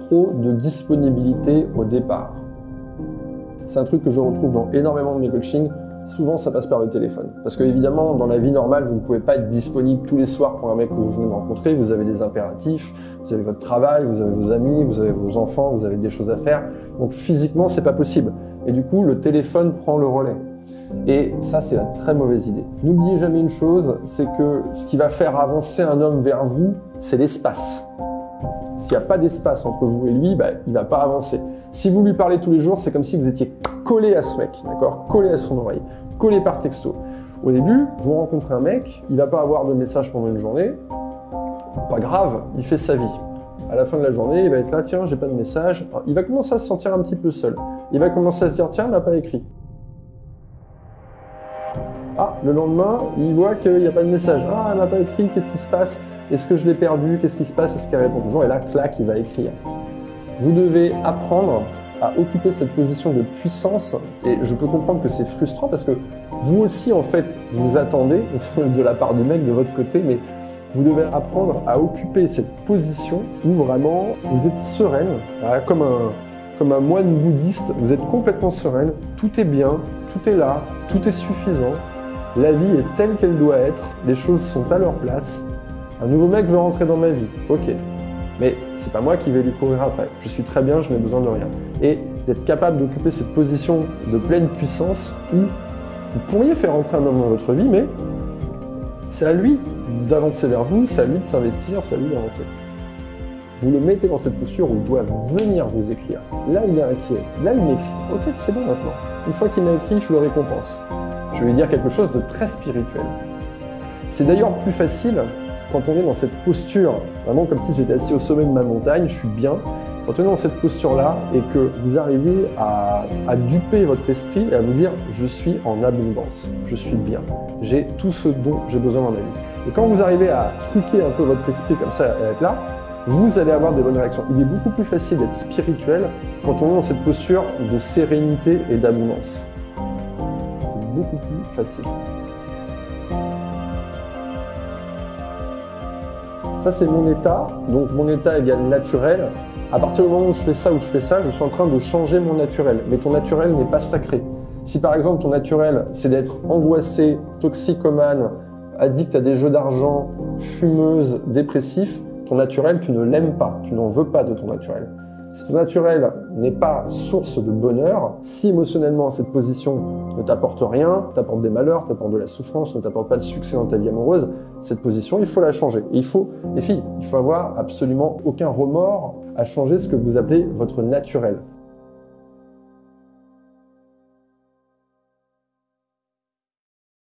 trop de disponibilité au départ. C'est un truc que je retrouve dans énormément de mes coachings. Souvent, ça passe par le téléphone. Parce que, évidemment, dans la vie normale, vous ne pouvez pas être disponible tous les soirs pour un mec que vous venez de rencontrer. Vous avez des impératifs, vous avez votre travail, vous avez vos amis, vous avez vos enfants, vous avez des choses à faire. Donc, physiquement, c'est pas possible. Et du coup, le téléphone prend le relais. Et ça, c'est la très mauvaise idée. N'oubliez jamais une chose, c'est que ce qui va faire avancer un homme vers vous, c'est l'espace. S'il n'y a pas d'espace entre vous et lui, il va pas avancer. Si vous lui parlez tous les jours, c'est comme si vous étiez collé à ce mec, d'accord? Collé à son oreille, collé par texto. Au début, vous rencontrez un mec, il va pas avoir de message pendant une journée, pas grave, il fait sa vie. À la fin de la journée, il va être là, tiens, j'ai pas de message. Alors, il va commencer à se sentir un petit peu seul. Il va commencer à se dire, tiens, il m'a pas écrit. Ah, le lendemain, il voit qu'il n'y a pas de message. Ah, elle m'a pas écrit, qu'est-ce qui se passe? Est-ce que je l'ai perdu? Qu'est-ce qui se passe? Est-ce qu'elle répond toujours? Et là, clac, il va écrire. Vous devez apprendre à occuper cette position de puissance. Et je peux comprendre que c'est frustrant parce que vous aussi, en fait, vous attendez de la part du mec de votre côté, mais vous devez apprendre à occuper cette position où vraiment vous êtes sereine, comme un moine bouddhiste, vous êtes complètement sereine, tout est bien, tout est là, tout est suffisant, la vie est telle qu'elle doit être, les choses sont à leur place, un nouveau mec veut rentrer dans ma vie, ok, mais c'est pas moi qui vais lui courir après, je suis très bien, je n'ai besoin de rien. Et d'être capable d'occuper cette position de pleine puissance où vous pourriez faire entrer un homme dans votre vie, mais c'est à lui d'avancer vers vous, c'est à lui de s'investir, c'est à lui d'avancer. Vous le mettez dans cette posture où il doit venir vous écrire. Là, il est inquiet. Là, il m'écrit. Ok, c'est bon maintenant. Une fois qu'il m'a écrit, je le récompense. Je vais lui dire quelque chose de très spirituel. C'est d'ailleurs plus facile quand on est dans cette posture, vraiment comme si j'étais assis au sommet de ma montagne, je suis bien. Quand on est dans cette posture-là et que vous arrivez à duper votre esprit et à vous dire « je suis en abondance, je suis bien, j'ai tout ce dont j'ai besoin dans ma vie ». Et quand vous arrivez à truquer un peu votre esprit comme ça et être là, vous allez avoir des bonnes réactions. Il est beaucoup plus facile d'être spirituel quand on est dans cette posture de sérénité et d'abondance. C'est beaucoup plus facile. Ça, c'est mon état. Donc, mon état égale naturel. À partir du moment où je fais ça ou je fais ça, je suis en train de changer mon naturel. Mais ton naturel n'est pas sacré. Si par exemple, ton naturel, c'est d'être angoissé, toxicomane, addict à des jeux d'argent, fumeuse, dépressif, ton naturel, tu ne l'aimes pas, tu n'en veux pas de ton naturel. Si ton naturel n'est pas source de bonheur, si émotionnellement cette position ne t'apporte rien, t'apporte des malheurs, t'apporte de la souffrance, ne t'apporte pas de succès dans ta vie amoureuse, cette position, il faut la changer. Et les filles, il faut avoir absolument aucun remords à changer ce que vous appelez votre naturel.